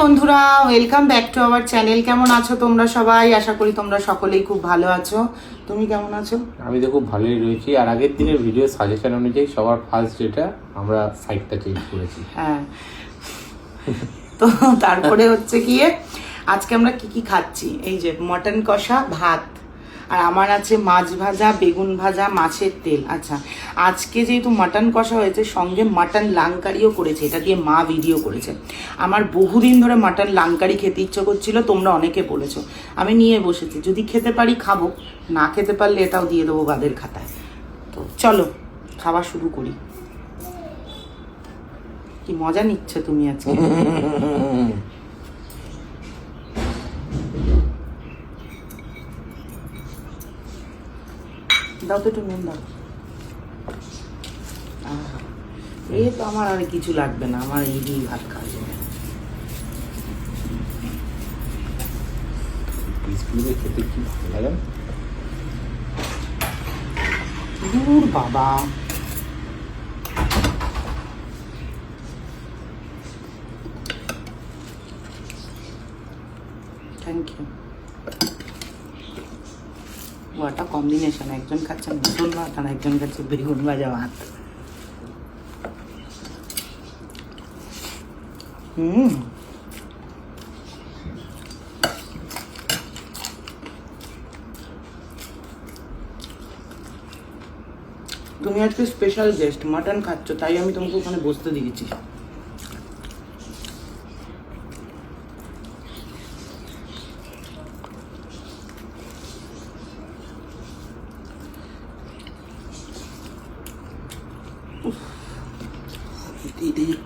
বন্ধুরা, welcome back to our channel. কেমন আছো তোমরা সবাই? আশা করি তোমরা সকলেই খুব ভালো আছো। তুমি কেমন আছো? আমি তো খুব ভালোই রয়েছি। আর আগের দিনের ভিডিও সাজেশন অনুযায়ী সবার ফার্স্ট যেটা আমরা সাইডটা চেঞ্জ করেছি। হ্যাঁ, তো তারপরে হচ্ছে গিয়ে আজকে আমরা কি কি খাচ্ছি। এই যে মটন কষা, ভাত, আর আমার আছে মাছ ভাজা, বেগুন ভাজা, মাছের তেল। আচ্ছা, আজকে যেহেতু মাটন কষা হয়েছে, সঙ্গে মাটন লাংকারিও করেছে। এটা দিয়ে মা ভিডিও করেছে। আমার বহুদিন ধরে মাটন লাংকারি খেতে ইচ্ছে করছিল, তোমরা অনেকে বলেছো। আমি নিয়ে বসেছি, যদি খেতে পারি খাবো, না খেতে পারলে এটাও দিয়ে দেবো বাদের খাতায়। তো চলো খাওয়া শুরু করি। কি মজা নিচ্ছ তুমি আজকে? দাও তো একটু নুন দাও। এই তো আমার আর কিছু লাগবে না, আমার এই দিয়ে ভাত খাওয়া যাবে। পিসগুলো খেতে কি ভালো লাগে। দূর বাবা, থ্যাংক ইউ। ওটা কম্বিনেশন, একজন খাচ্ছে মটন ভাত আর একজন খাচ্ছে বেগুন ভাজা ভাত। তুমি আজকে স্পেশাল গেস্ট, মাটন খাচ্ছ, তাই আমি তোমাকে ওখানে বসতে দিয়েছি।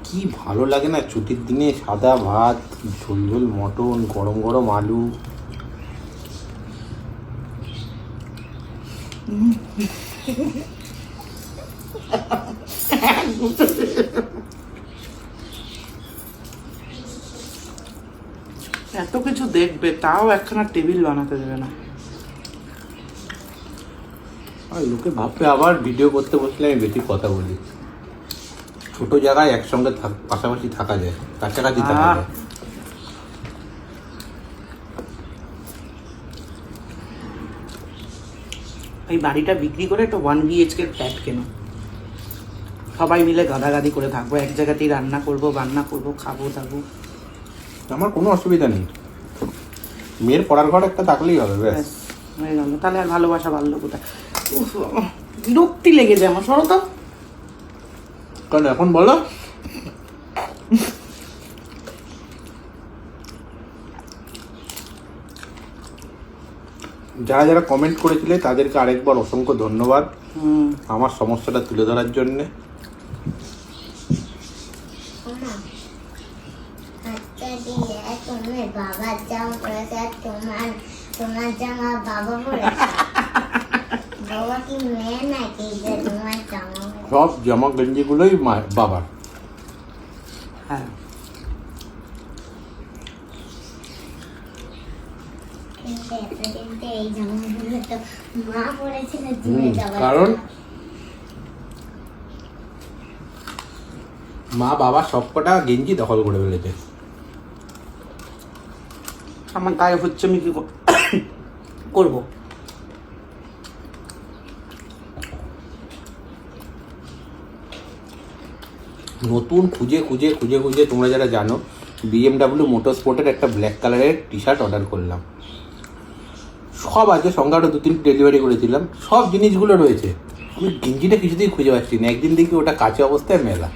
কি ভালো লাগে না ছুটির দিনে সাদা ভাত, ঝোল ঝোল মটন, গরম গরম আলু। এত কিছু দেখবে, তাও একখানা টেবিল বানাতে দেবে না। আর লোকে ভাববে আবার ভিডিও করতে বসলে আমি বেশি কথা বলি। ছোট জায়গায় একসঙ্গে পাশাপাশি থাকা যায়, কাছাকাছি থাকা যায়। এই বাড়িটা বিক্রি করে একটা 1 BHK ফ্ল্যাট কেন, সবাই মিলে গাদাগাদি করে থাকবো, এক জায়গাতেই রান্না করবো, বান্না করবো, খাবো থাকবো। আমার কোনো অসুবিধা নেই, মেয়ের পড়ার ঘর একটা থাকলেই হবে ব্যাস। হয়ে গেল, তাহলে আর ভালোবাসা বাড়লো কোথায়? উফ, বিরক্তি লেগে যায় আমার। সরো তো। কারণ এখন বলো, যারা যারা কমেন্ট করেছিলে তাদেরকে আরেকবার অসংখ্য ধন্যবাদ আমার সমস্যাটা তুলে ধরার জন্যে। সব জামা গেঞ্জিগুলোই বাবার। হ্যাঁ, কারণ মা বাবা সবকটা গেঞ্জি দখল করে ফেলেছে। আমার গায়ে হচ্ছে, আমি কি করবো? নতুন খুঁজে খুঁজে খুঁজে খুঁজে তোমরা যারা জানো, BMW মোটর স্পোর্টের একটা ব্ল্যাক কালারের টি শার্ট অর্ডার করলাম। সব আছে, সঙ্গে আরও 2-3 ডেলিভারি করেছিলাম, সব জিনিসগুলো রয়েছে। আমি গেঞ্জিটা কিছুতেই খুঁজে পাচ্ছি না। একদিন দেখি ওটা কাঁচা অবস্থায় মেলা।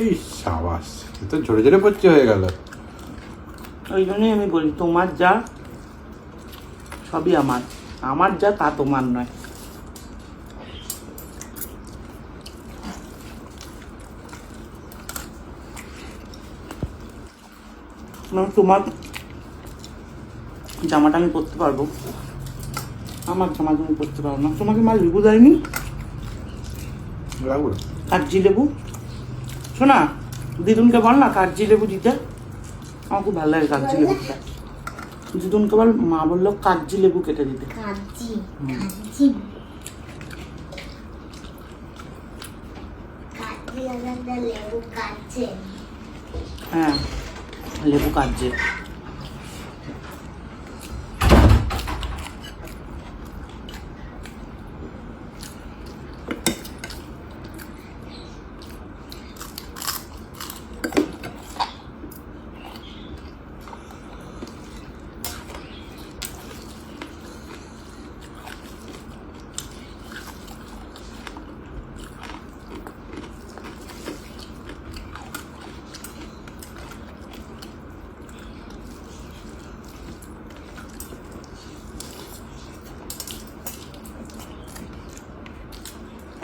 এই সাবাস, তো ঝরে ঝরে পড়ছে হয়ে গেল। ওই জন্যই আমি বলি, তোমার যা সবই আমার, আমার যা তা তোমার নয়। তোমার জামাটা আমি পরতে পারবো, আমার জামা তুমি পরতে পারো না। তোমাকে মা লেবু দেয়নি? কাগজি লেবু? শোনা, দিদুনকে বল না কাগজি লেবু দিতে, আমার খুব ভালো লাগে কাগজি লেবু খেতে। দিদুনকে বল, মা বললো কাগজি লেবু কেটে দিতে। হ্যাঁ, লেবু কাটছে।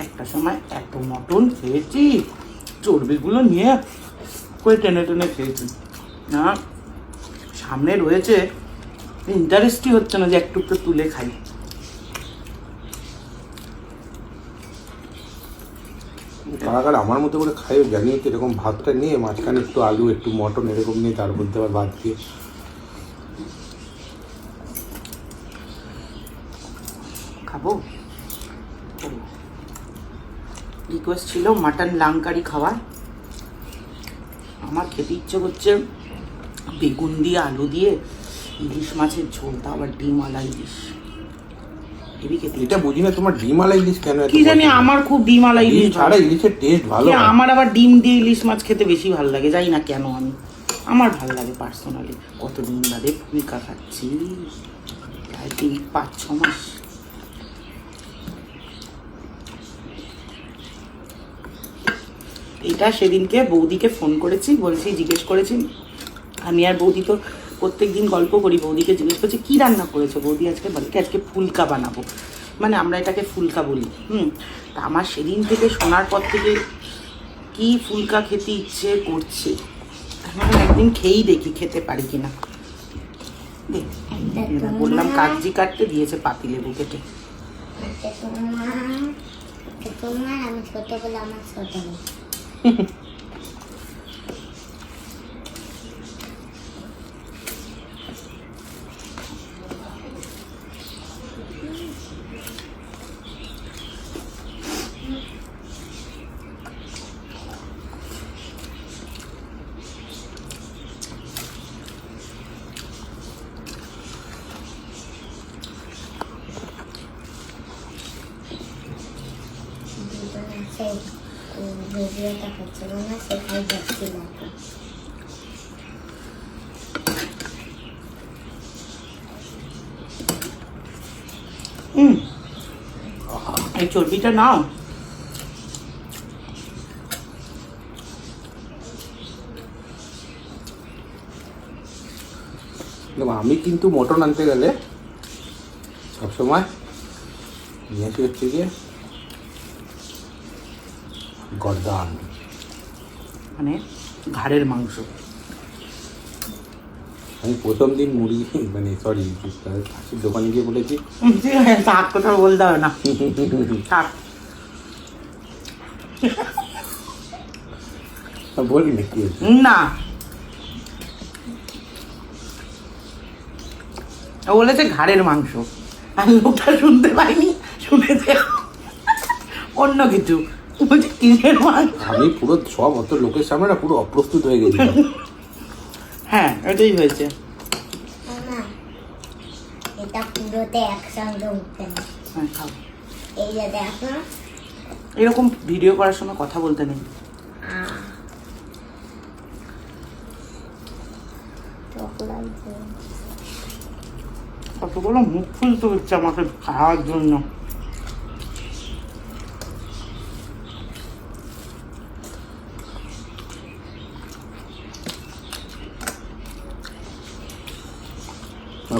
একটা সময় এত মটন খেয়েছি, চর্বিগুলো নিয়ে করে টেনে টেনে খেয়েছি না, সামনে রয়েছে, ইন্টারেস্টই হচ্ছে না যে একটু একটু তুলে খাই। কারা কারা আমার মতো করে খাইও জানিও তো, এরকম ভাতটা নিয়ে মাঝখানে একটু আলু একটু মটন এরকম নিয়ে তার মধ্যে আবার ভাত দিয়ে। খাবো, রিকোয়েস্ট ছিল মাটন লাংকারি খাওয়ার। আমার খেতে ইচ্ছে করছে বেগুন দিয়ে আলু দিয়ে ইলিশ মাছের ঝোল, তা আবার ডিমওয়ালা ইলিশ। হেবি খেতে এটা বুঝি না তোমার ডিমওয়ালা ইলিশ কেন এত কি জানি, পছন্দ? আমার খুব ডিমওয়ালা ইলিশ ডিম ছাড়া ইলিশের টেস্ট ভালো কি, হয়। আমার আবার ডিম দিয়ে ইলিশ মাছ খেতে বেশি ভালো লাগে, জানি না কেন, আমার ভালো লাগে পার্সোনালি। কতদিন বাদে ফুলকা খাচ্ছি, প্রায় 5-6 মাস। এটা সেদিনকে বৌদিকে ফোন করেছি, বলছি, জিজ্ঞেস করেছি, আমি আর বৌদি তো প্রত্যেকদিন গল্প করি, বৌদিকে জিজ্ঞেস করছি কী রান্না করেছো, বৌদি আজকে বলে কি আজকে ফুলকা বানাবো, মানে আমরা এটাকে ফুলকা বলি। তা আমার সেদিন থেকে শোনার পর থেকে কি ফুলকা খেতে ইচ্ছে করছে, এখন একদিন খেয়েই দেখি খেতে পারি কিনা। বললাম কাগজি কাটতে দিয়েছে পাতিলেবু কেটে। আমি ছোট বলে আমার ছোট ভিডিওটা হচ্ছিল না, সেটাই দেখছিলাম। এই চর্বিটা নাও। আমি কিন্তু মটন আনতে গেলে সবসময় নিয়ে আসি হচ্ছে গিয়ে গর্দান, মানে ঘাড়ের মাংস। আমি প্রথম দিন মুরগি মানে সরি খাসির দোকানে গিয়ে বলেছি থাক, কথা বলতে হবে না, থাক। বলি না কি হয়েছে? না, ও বলেছে ঘাড়ের মাংস, আর লোকটা শুনতে পাইনি, শুনেছে অন্য কিছু, বলছে কিসের মাংস। আমি পুরো সব অত লোকের সামনে না পুরো অপ্রস্তুত হয়ে গেছিলাম। হ্যাঁ, এটাই হয়েছে। না, এটা পুরোতে একসঙ্গে উঠতে না। হ্যাঁ, খাও। এই যে দেখো, এরকম ভিডিও করার সময় কথা বলতে নেই। কতগুলো মুখ খুলতে হচ্ছে আমাকে খাওয়ার জন্য।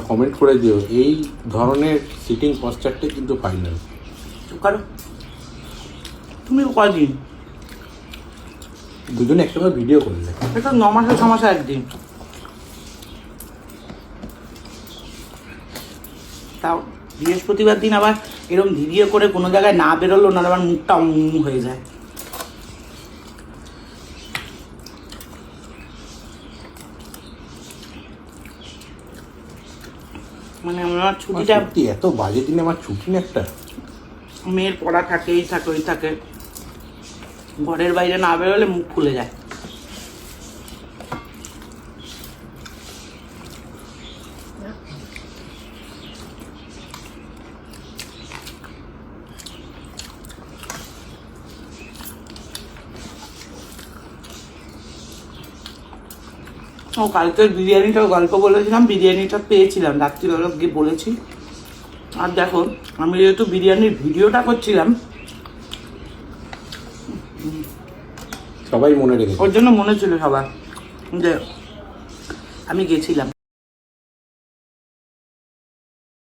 কমেন্ট করে দিও এই ধরনের সিটিং পশ্চারটা কিন্তু ফাইনাল। কারণ তুমি কদিন দুজনে একসঙ্গে ভিডিও করলে, এটা 9 মাসে 6 মাসে একদিন, তাও বৃহস্পতিবার দিন আবার এরকম ভিডিও করে কোনো জায়গায় না বেরোলো না, আবার মুখটা হয়ে যায়। মানে আমার ছুটিটা সত্যি এত বাজে দিনে আমার ছুটি না একটা। মেয়ের পড়া থাকে এই থাকে ওই থাকে, ঘরের বাইরে না বেরোলে মুখ ফুলে যায়। ও কালকে বিরিয়ানিটাও গল্প বলেছিলাম, বিরিয়ানিটা পেয়েছিলাম রাত্রিবেলা গিয়ে বলেছি। আর দেখো আমি যেহেতু বিরিয়ানির ভিডিওটা করছিলাম সবাই মনে রেখেছে। ওর জন্য মনে ছিল সবার যে আমি গেছিলাম।